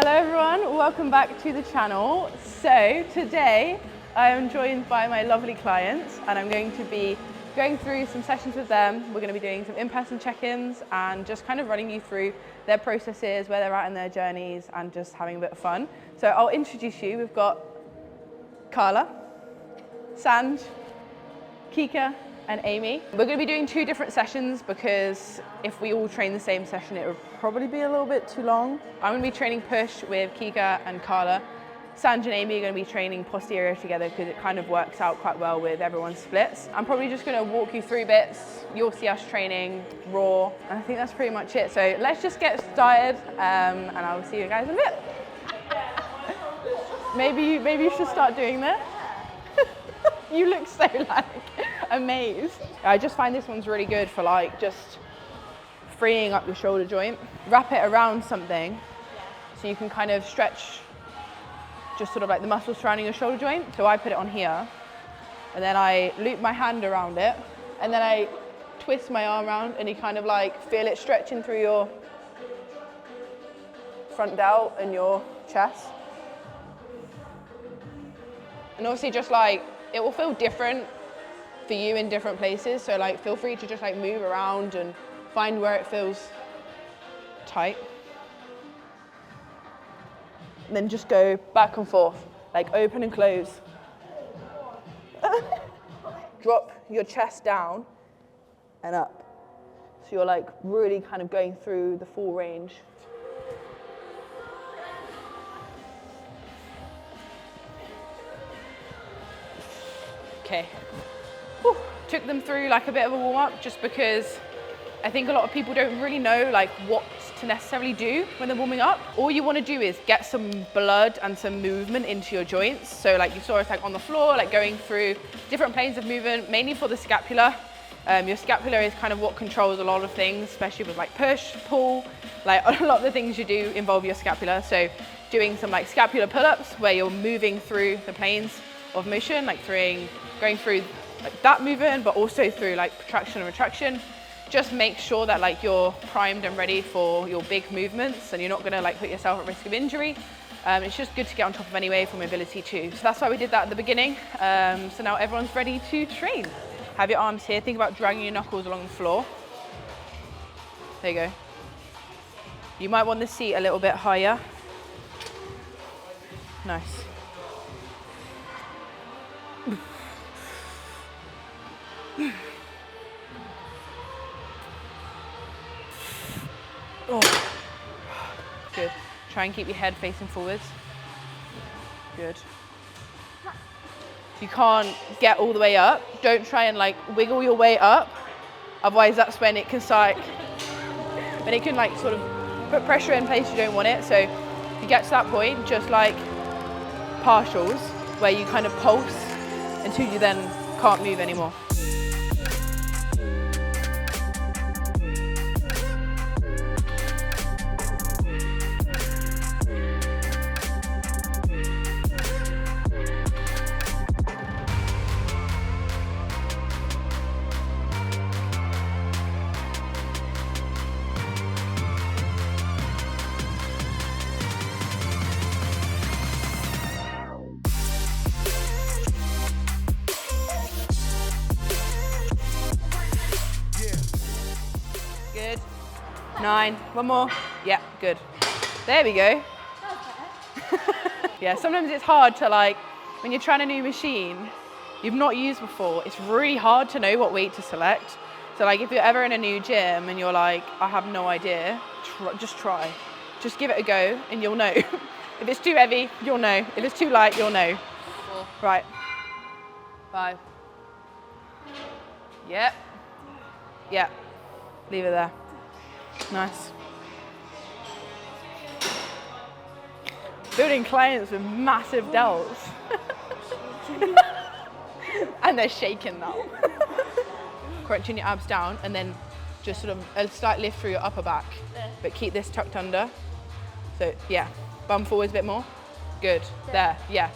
Hello everyone, welcome back to the channel. So today I am joined by my lovely clients and I'm going to be going through some sessions with them. We're going to be doing some in-person check-ins and just kind of running you through their processes, where they're at in their journeys and just having a bit of fun. So I'll introduce you. We've got Carla, Sanj, Kika and Amy. We're going to be doing two different sessions because if we all train the same session it would probably be a little bit too long. I'm going to be training push with Kika and Carla. Sanj and Amy are going to be training posterior together because it kind of works out quite well with everyone's splits. I'm probably just going to walk you through bits. You'll see us training raw and I think that's pretty much it. So let's just get started and I'll see you guys in a bit. Maybe you should start doing that. You look so like amazed. I just find this one's really good for like just freeing up your shoulder joint. Wrap it around something so you can kind of stretch just sort of like the muscles surrounding your shoulder joint. So I put it on here and then I loop my hand around it and then I twist my arm around and you kind of like feel it stretching through your front delt and your chest. And obviously just like, it will feel different for you in different places. So like feel free to just like move around and find where it feels tight. And then just go back and forth, like open and close. Drop your chest down and up. So you're like really kind of going through the full range. Okay. Whew. Took them through like a bit of a warm up just because I think a lot of people don't really know like what to necessarily do when they're warming up. All you want to do is get some blood and some movement into your joints. So like you saw us like on the floor, like going through different planes of movement, mainly for the scapula. Your scapula is kind of what controls a lot of things, especially with like push, pull, like a lot of the things you do involve your scapula. So doing some like scapular pull-ups where you're moving through the planes of motion, like going through like that movement, but also through like protraction and retraction. Just make sure that like you're primed and ready for your big movements and you're not gonna like put yourself at risk of injury. It's just good to get on top of anyway for mobility too. So that's why we did that at the beginning. So now everyone's ready to train. Have your arms here, think about dragging your knuckles along the floor. There you go. You might want the seat a little bit higher. Nice. Oh. Good. Try and keep your head facing forwards. Good. If you can't get all the way up, don't try and like wiggle your way up. Otherwise that's when it can start, when it can like sort of put pressure in place you don't want it. So if you get to that point, just like partials where you kind of pulse until you then can't move anymore. Good. 9. One more. Yeah, good. There we go. Yeah, sometimes it's hard to like, when you're trying a new machine you've not used before, it's really hard to know what weight to select. So like if you're ever in a new gym and you're like, I have no idea, just try. Just give it a go and you'll know. If it's too heavy, you'll know. If it's too light, you'll know. 4. Right. 5. Yep. Yeah. Leave it there. Nice. Building clients with massive delts. And they're shaking now. Crunching your abs down and then just sort of a slight lift through your upper back. But keep this tucked under. So yeah, bum forwards a bit more. Good. There, yeah.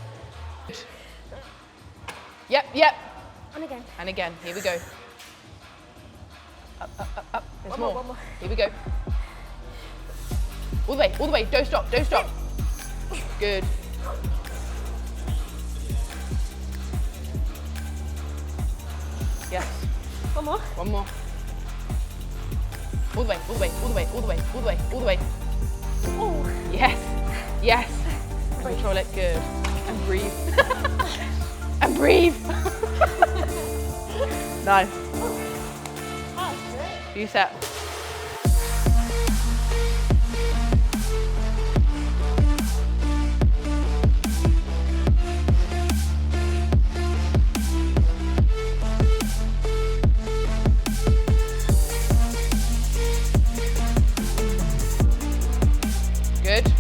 Yep, yep. And again. And again, here we go. Up, up, up, up. There's One more. more. Here we go. All the way, don't stop, don't stop. Good. Yes. One more. One more. All the way, all the way, all the way, all the way, all the way, all the way. Oh. Yes. Yes. Control it. Good. And breathe. And breathe. Nice. That's great. You set. Good.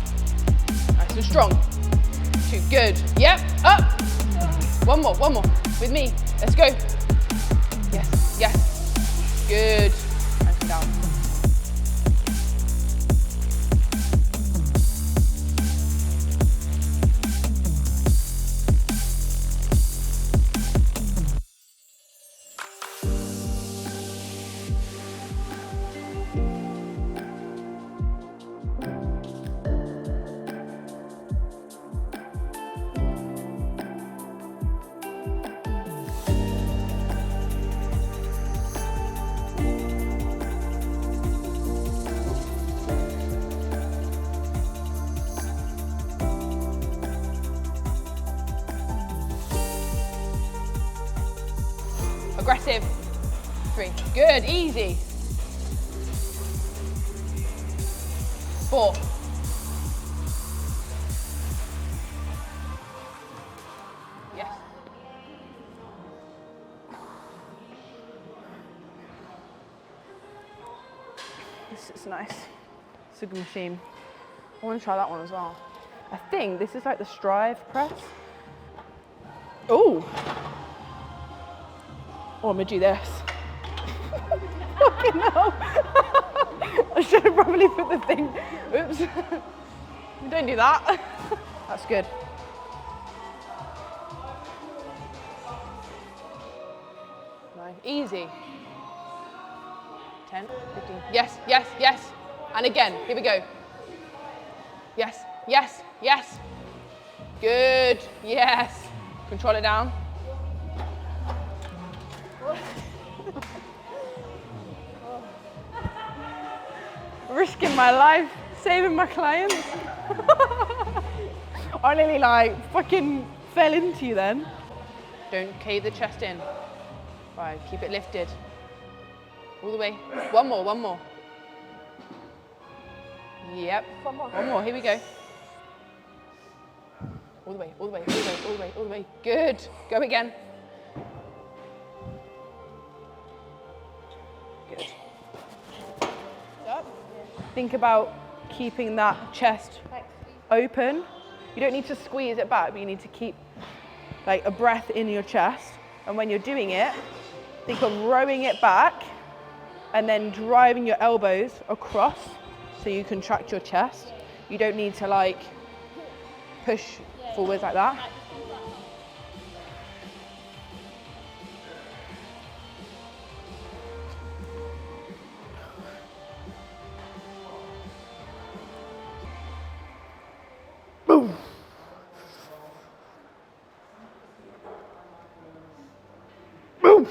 Nice and strong. 2. Good. Yep. Up. One more. One more. With me. Let's go. Yes. Yes. Good. Nice and down. Aggressive. 3. Good. Easy. 4. Yes. This is nice. It's a good machine. I want to try that one as well. I think this is like the strive press. Oh. Oh, I'm gonna do this. Fucking hell. I should have probably put the thing. Oops. Don't do that. That's good. Nice. Easy. 10, 15. Yes, yes, yes. And again, here we go. Yes, yes, yes. Good. Yes. Control it down. Risking my life, saving my clients. I nearly like fucking fell into you then. Don't cave the chest in. Right, keep it lifted. All the way. One more, one more. Yep. One more. One more, here we go. All the way, all the way, all the way, all the way, all the way. Good. Go again. Good. Up. Think about keeping that chest open. You don't need to squeeze it back, but you need to keep like a breath in your chest. And when you're doing it, think of rowing it back and then driving your elbows across so you contract your chest. You don't need to like push forwards like that. Boom. Boom.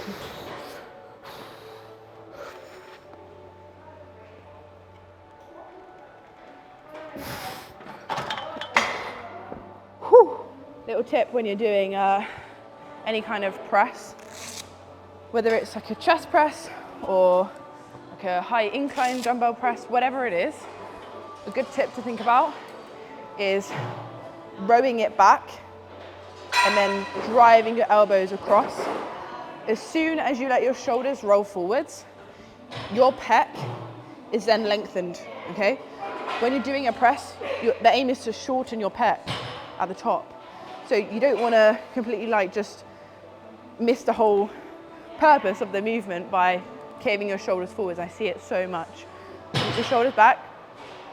Whew. Little tip when you're doing any kind of press, whether it's like a chest press or like a high incline dumbbell press, whatever it is, a good tip to think about is rowing it back and then driving your elbows across. As soon as you let your shoulders roll forwards, your pec is then lengthened, okay? When you're doing a press, the aim is to shorten your pec at the top. So you don't wanna completely like just miss the whole purpose of the movement by caving your shoulders forwards. I see it so much. Keep your shoulders back,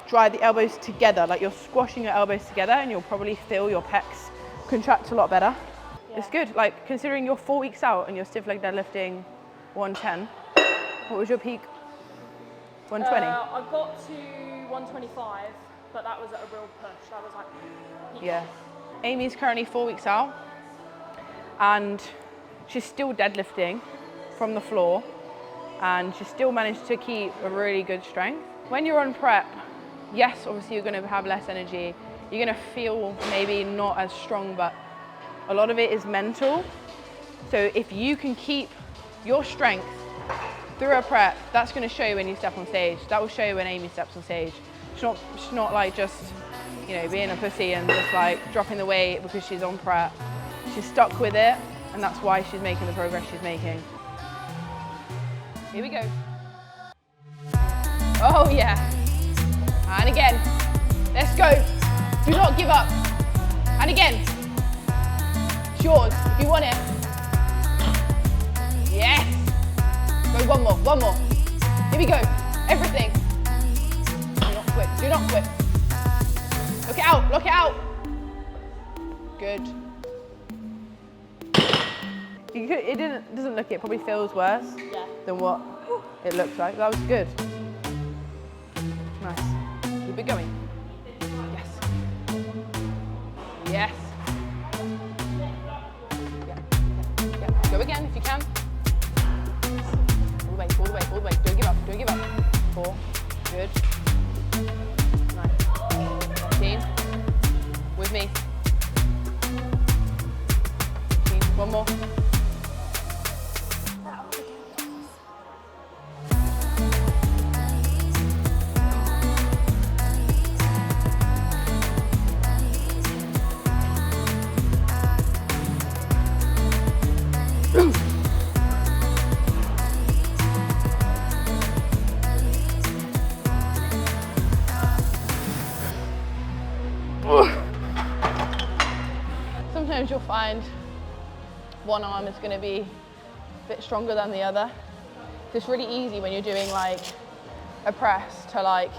drive the elbows together, like you're squashing your elbows together, and you'll probably feel your pecs contract a lot better. Yeah. It's good, like considering you're 4 weeks out and you're stiff leg deadlifting 110, what was your peak? 120? I got to 125, but that was at a real push. That was like Yeah. Amy's currently 4 weeks out and she's still deadlifting from the floor and she's still managed to keep a really good strength. When you're on prep, yes, obviously you're going to have less energy. You're going to feel maybe not as strong, but a lot of it is mental. So if you can keep your strength through a prep, that's going to show you when you step on stage. That will show you when Amy steps on stage. She's not like just, you know, being a pussy and just like dropping the weight because she's on prep. She's stuck with it, and that's why she's making the progress she's making. Here we go. Oh yeah. And again. Let's go. Do not give up. And again. It's yours if you want it. Yes. Go one more, one more. Here we go. Everything. Do not quit, do not quit. Lock it out, lock it out. Good. It doesn't look, it probably feels worse than what it looks like. That was good. Nice. Keep it going. Yes. Yes. Yeah. Go again if you can. All the way, all the way, all the way. Don't give up, don't give up. 4. Good. Nice. 15. With me. 15. One more. Sometimes you'll find one arm is going to be a bit stronger than the other. It's really easy when you're doing like a press to like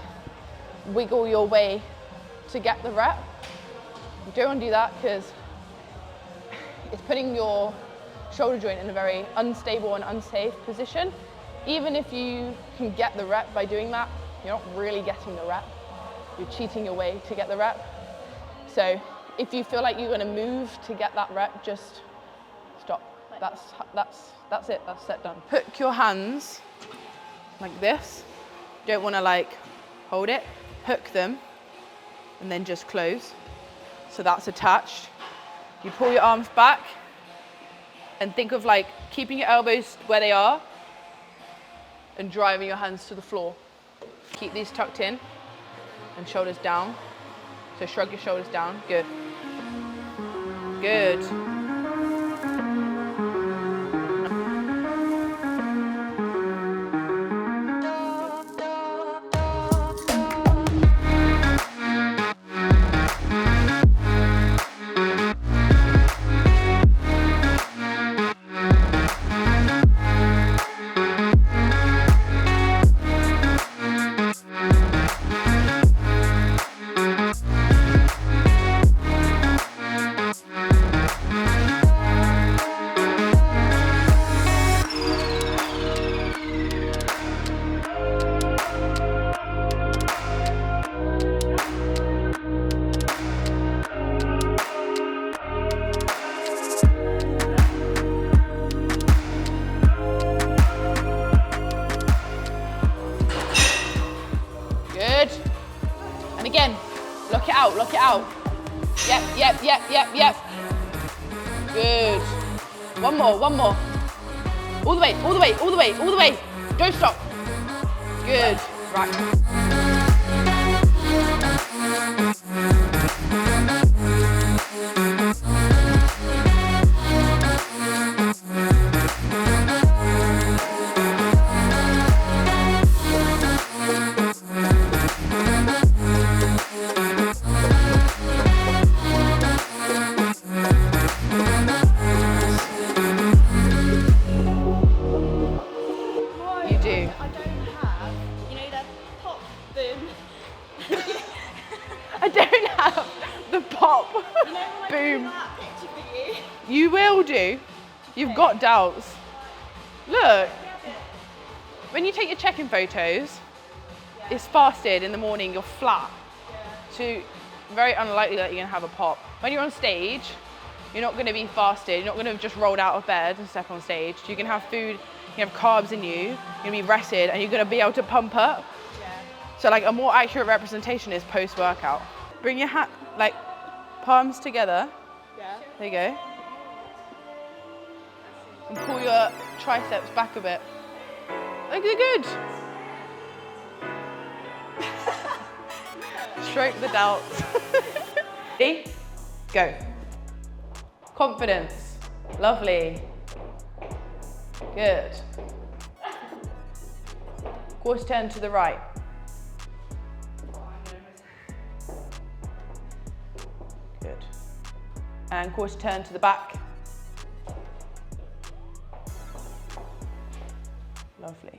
wiggle your way to get the rep. You don't want to do that because it's putting your shoulder joint in a very unstable and unsafe position. Even if you can get the rep by doing that, you're not really getting the rep. You're cheating your way to get the rep. So if you feel like you're going to move to get that rep, just stop. That's it. That's set done. Hook your hands like this. You don't want to like hold it. Hook them and then just close. So that's attached. You pull your arms back and think of like keeping your elbows where they are and driving your hands to the floor. Keep these tucked in and shoulders down. So shrug your shoulders down. Good. Good. And again, lock it out, lock it out. Yep. Good. One more. All the way. Don't stop. Good. Right. I don't have the pop boom. You will do. You've got doubts. Look, when you take your check-in photos, it's fasted in the morning, you're flat. So very unlikely that you're gonna have a pop. When you're on stage, you're not gonna be fasted. You're not gonna have just rolled out of bed and step on stage. You can have food, you have carbs in you, you're gonna be rested, and you're gonna be able to pump up. Yeah. So like a more accurate representation is post-workout. Bring your like palms together. Yeah. There you go. And pull your triceps back a bit. Like they're good. Stroke the doubts. Ready? Go. Confidence. Lovely. Good. Quarter turn to the right. Good. And quarter turn to the back. Lovely.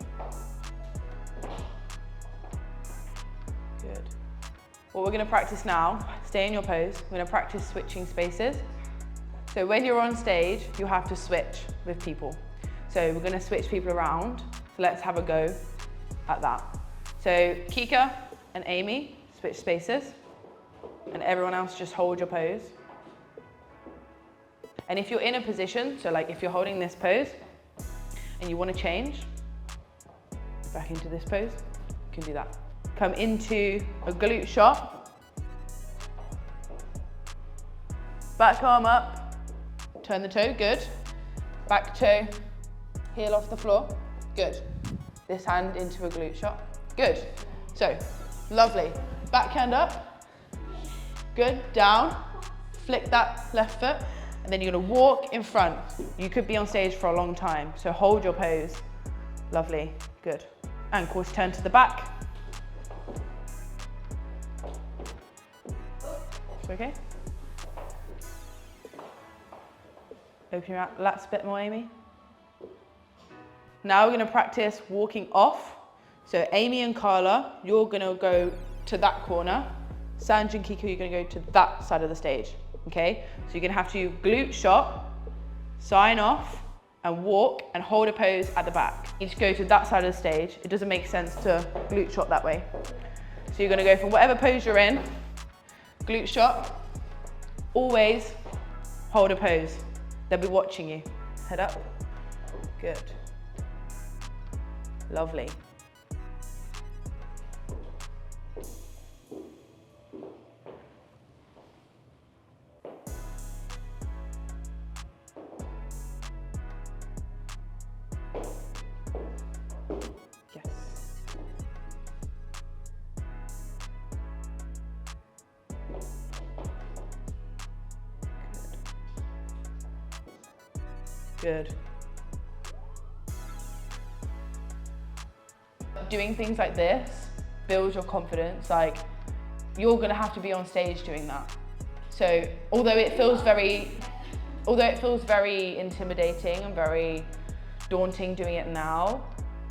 Good. What we're going to practice now, stay in your pose. We're going to practice switching spaces. So when you're on stage, you have to switch with people. So we're going to switch people around. So let's have a go at that. So Kika and Amy, switch spaces. And everyone else just hold your pose. And if you're in a position, so like if you're holding this pose and you want to change back into this pose, you can do that. Come into a glute shot. Back arm up, turn the toe, good. Back toe, heel off the floor, good. This hand into a glute shot, good. So, lovely. Back hand up, good, down. Flick that left foot, and then you're gonna walk in front. You could be on stage for a long time, so hold your pose. Lovely, good. And quarter turn to the back. Okay. Open your lats a bit more, Amy. Now we're going to practice walking off. So Amy and Carla, you're going to go to that corner. Sanj and Kiko, you're going to go to that side of the stage. Okay? So you're going to have to glute shot, sign off, and walk and hold a pose at the back. You need to go to that side of the stage. It doesn't make sense to glute shot that way. So you're going to go from whatever pose you're in. Glute shot, always hold a pose. They'll be watching you. Head up, good. Lovely. Yes. Good. Doing things like this builds your confidence. Like, you're gonna have to be on stage doing that. So although it feels very intimidating and very daunting doing it now,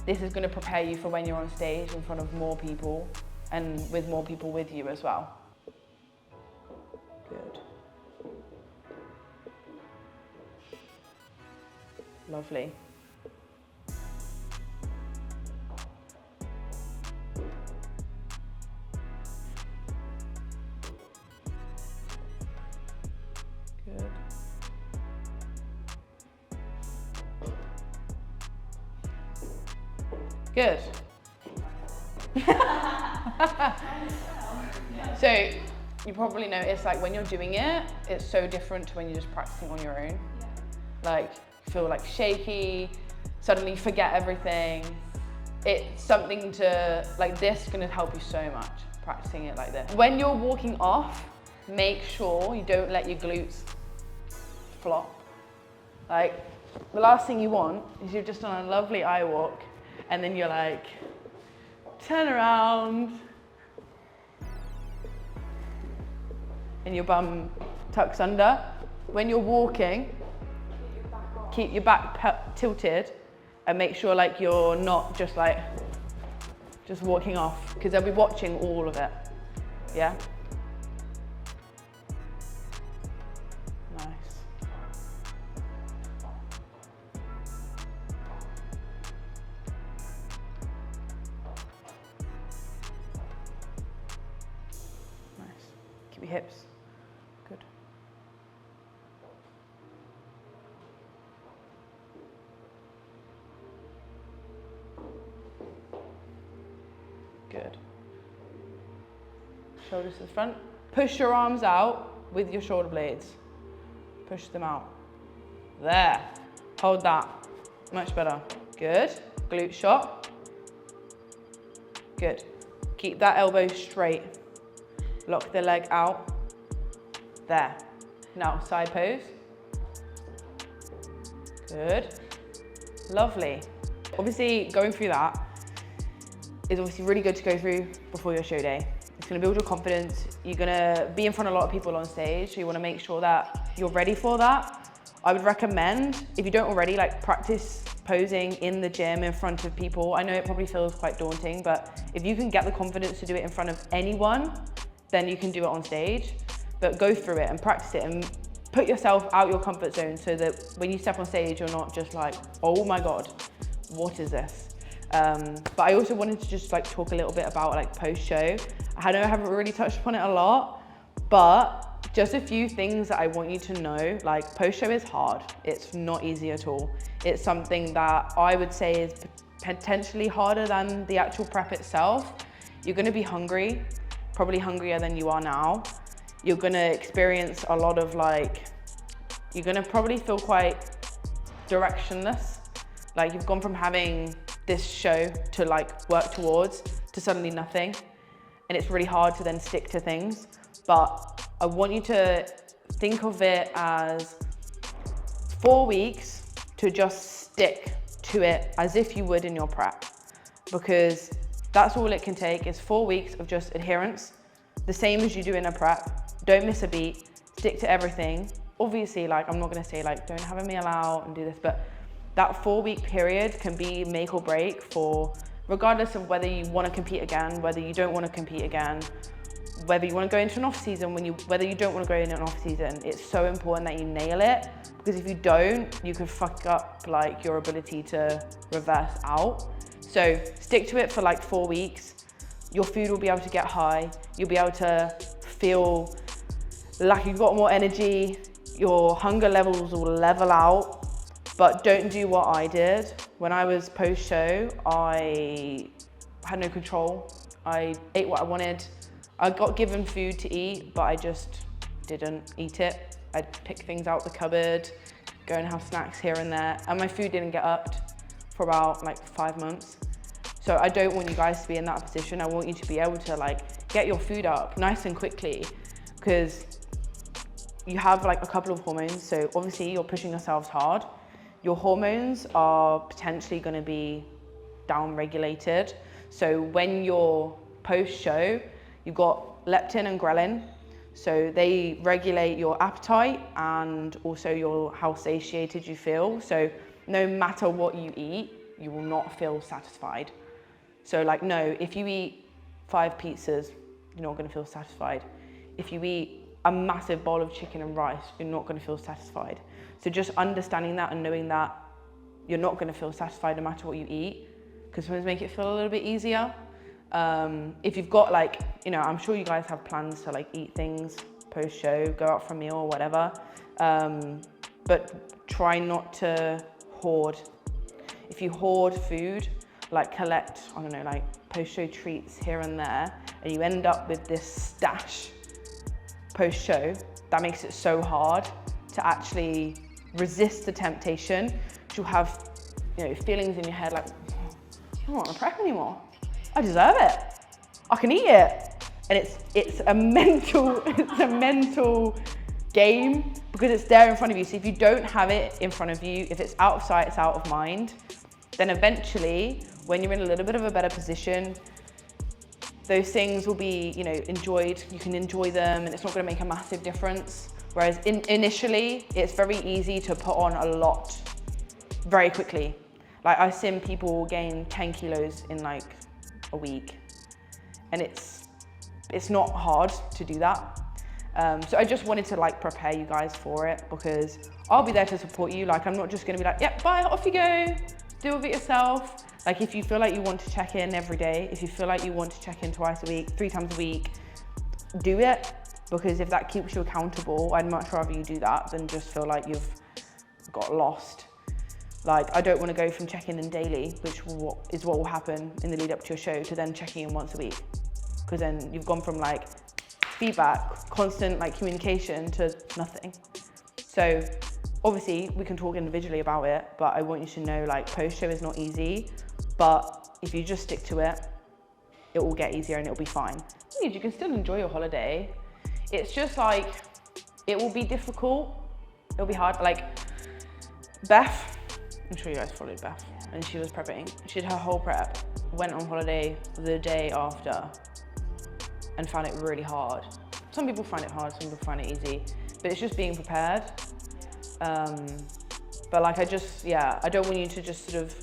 this is gonna prepare you for when you're on stage in front of more people and with more people with you as well. Good. Lovely. Good. Good. So you probably notice, like, when you're doing it, it's so different to when you're just practicing on your own. Like, feel like shaky, suddenly forget everything. It's something to, like, this is gonna help you so much, practicing it like this. When you're walking off, make sure you don't let your glutes flop. Like, the last thing you want is you've just done a lovely eye walk and then you're like, turn around and your bum tucks under. When you're walking, keep your back tilted and make sure, like, you're not just like, just walking off, because they'll be watching all of it, yeah? Nice. Nice. Keep your hips. Good. Good. Shoulders to the front. Push your arms out with your shoulder blades. Push them out. There. Hold that. Much better. Good. Glute shot. Good. Keep that elbow straight. Lock the leg out. There. Now, side pose. Good. Lovely. Obviously, going through that is obviously really good to go through before your show day. It's gonna build your confidence. You're gonna be in front of a lot of people on stage, so you wanna make sure that you're ready for that. I would recommend, if you don't already, like practice posing in the gym in front of people. I know it probably feels quite daunting, but if you can get the confidence to do it in front of anyone, then you can do it on stage. But go through it and practice it and put yourself out your comfort zone so that when you step on stage, you're not just like, oh my God, what is this? But I also wanted to just like talk a little bit about like post-show. I know I haven't really touched upon it a lot, but just a few things that I want you to know. Like post-show is hard. It's not easy at all. It's something that I would say is potentially harder than the actual prep itself. You're gonna be hungry, probably hungrier than you are now. You're gonna experience a lot of like, you're gonna probably feel quite directionless. Like you've gone from having this show to like work towards to suddenly nothing. And it's really hard to then stick to things. But I want you to think of it as 4 weeks to just stick to it as if you would in your prep. Because that's all it can take is 4 weeks of just adherence, the same as you do in a prep. Don't miss a beat, stick to everything. Obviously, like I'm not gonna say like, don't have a meal out and do this, but that 4 week period can be make or break for, regardless of whether you wanna compete again, whether you don't wanna compete again, whether you wanna go into an off season, whether you don't wanna go into an off season. It's so important that you nail it, because if you don't, you can fuck up like your ability to reverse out. So stick to it for like 4 weeks. Your food will be able to get high. You'll be able to feel like you've got more energy. Your hunger levels will level out. But don't do what I did. When I was post-show, I had no control. I ate what I wanted. I got given food to eat, but I just didn't eat it. I'd pick things out the cupboard, go and have snacks here and there, and my food didn't get upped for about like 5 months. So I don't want you guys to be in that position. I want you to be able to like get your food up nice and quickly, because you have like a couple of hormones. So obviously you're pushing yourselves hard. Your hormones are potentially going to be down-regulated. So when you're post-show, you've got leptin and ghrelin. So they regulate your appetite and also how satiated you feel. So no matter what you eat, you will not feel satisfied. So like, no, if you eat 5 pizzas, you're not going to feel satisfied. If you eat a massive bowl of chicken and rice, you're not going to feel satisfied. So just understanding that and knowing that you're not going to feel satisfied no matter what you eat, because sometimes make it feel a little bit easier. If you've got like, I'm sure you guys have plans to like eat things post-show, go out for a meal or whatever, but try not to hoard. If you hoard food, like collect, I don't know, like post-show treats here and there, and you end up with this stash post-show, that makes it so hard to actually resist the temptation. You'll have, feelings in your head like, I don't want to prep anymore. I deserve it. I can eat it. And it's a mental game, because it's there in front of you. So if you don't have it in front of you, if it's out of sight, it's out of mind, then eventually, when you're in a little bit of a better position, those things will be, enjoyed. You can enjoy them, and it's not going to make a massive difference. Whereas initially, it's very easy to put on a lot very quickly. Like I've seen people gain 10 kilos in like a week, and it's not hard to do that. So I just wanted to like prepare you guys for it, because I'll be there to support you. Like I'm not just going to be like, yep, bye, off you go, deal with it yourself. Like if you feel like you want to check in every day, if you feel like you want to check in twice a week, 3 times a week, do it. because if that keeps you accountable, I'd much rather you do that than just feel like you've got lost. Like, I don't want to go from checking in daily, which is what will happen in the lead up to your show, to then checking in once a week. Because then you've gone from like feedback, constant like communication, to nothing. So obviously we can talk individually about it, but I want you to know like post-show is not easy, but if you just stick to it, it will get easier and it'll be fine. You can still enjoy your holiday. It's just like, it will be difficult. It'll be hard. Like Beth, I'm sure you guys followed Beth, and she was prepping. She did her whole prep, went on holiday the day after and found it really hard. Some people find it hard, some people find it easy, but it's just being prepared. But like, I don't want you to just sort of,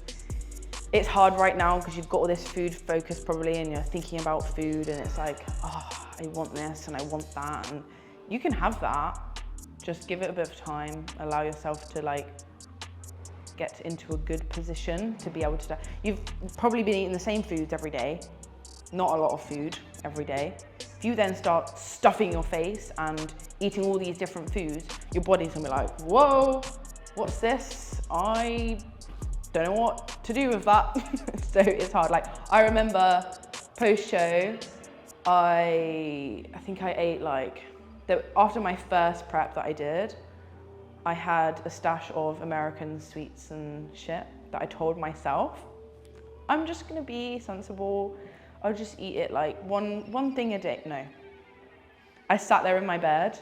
it's hard right now because you've got all this food focus probably, and you're thinking about food, and it's like, oh, I want this and I want that, and you can have that. Just give it a bit of time, allow yourself to like get into a good position to be able to, you've probably been eating the same foods every day, not a lot of food every day. If you then start stuffing your face and eating all these different foods, your body's gonna be like, whoa, what's this? I don't know what to do with that. So it's hard. Like, I remember post-show, I think I ate like, after my first prep that I did, I had a stash of American sweets and shit that I told myself, I'm just gonna be sensible. I'll just eat it like one thing a day. No. I sat there in my bed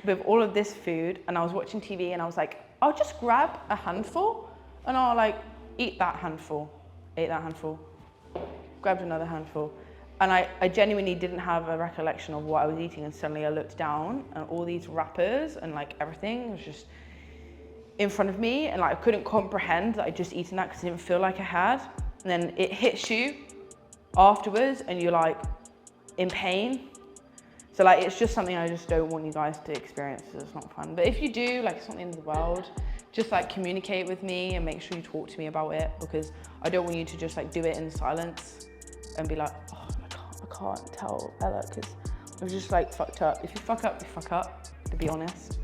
with all of this food and I was watching TV and I was like, I'll just grab a handful and I'll like eat that handful, ate that handful, grabbed another handful. And I genuinely didn't have a recollection of what I was eating, and suddenly I looked down and all these wrappers and like everything was just in front of me, and like I couldn't comprehend that I'd just eaten that because I didn't feel like I had. And then it hits you afterwards and you're like in pain. So like, it's just something I just don't want you guys to experience, because it's not fun. But if you do, like, it's not the end of the world. Just like communicate with me and make sure you talk to me about it, because I don't want you to just like do it in silence and be like, oh, I can't tell Ella because I was just like fucked up. If you fuck up, you fuck up, to be honest.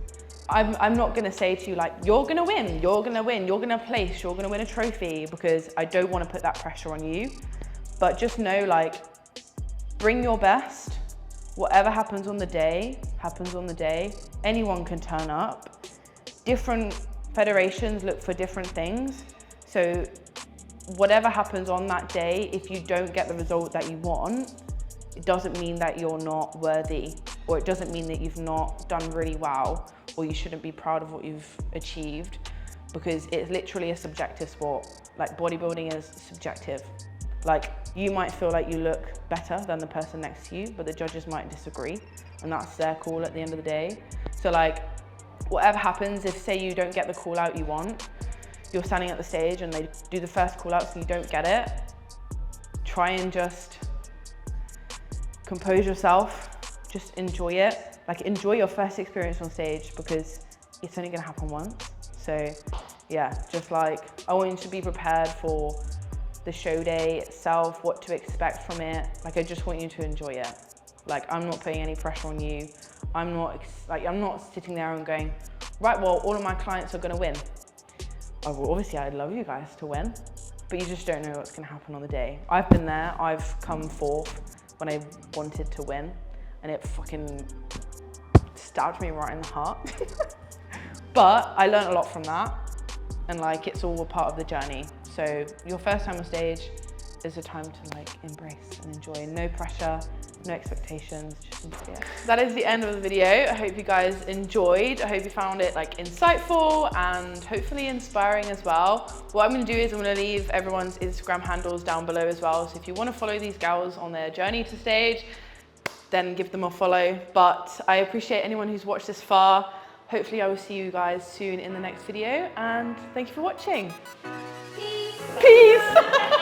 I'm not gonna say to you like, you're gonna win, you're gonna win, you're gonna place, you're gonna win a trophy, because I don't wanna put that pressure on you. But just know, like, bring your best. Whatever happens on the day, happens on the day. Anyone can turn up. Different federations look for different things. So whatever happens on that day, if you don't get the result that you want, it doesn't mean that you're not worthy, or it doesn't mean that you've not done really well, or you shouldn't be proud of what you've achieved, because it's literally a subjective sport. Like, bodybuilding is subjective. Like, you might feel like you look better than the person next to you, but the judges might disagree, and that's their call at the end of the day. So like, whatever happens, if say you don't get the call out you want, you're standing at the stage and they do the first call out and you don't get it, try and just compose yourself, just enjoy it. Like, enjoy your first experience on stage, because it's only gonna happen once. So yeah, just like, I want you to be prepared for the show day itself, what to expect from it. Like, I just want you to enjoy it. Like, I'm not putting any pressure on you. I'm not sitting there and going, right, well, all of my clients are gonna win. Oh, well, obviously I'd love you guys to win, but you just don't know what's gonna happen on the day. I've been there, I've come fourth when I wanted to win, and it fucking stabbed me right in the heart. But I learned a lot from that, and like, it's all a part of the journey. So your first time on stage is a time to like embrace and enjoy. No pressure, no expectations, just enjoy it. That is the end of the video. I hope you guys enjoyed. I hope you found it like insightful and hopefully inspiring as well. What I'm gonna do is I'm gonna leave everyone's Instagram handles down below as well. So if you wanna follow these gals on their journey to stage, then give them a follow. But I appreciate anyone who's watched this far. Hopefully I will see you guys soon in the next video, and thank you for watching. Peace.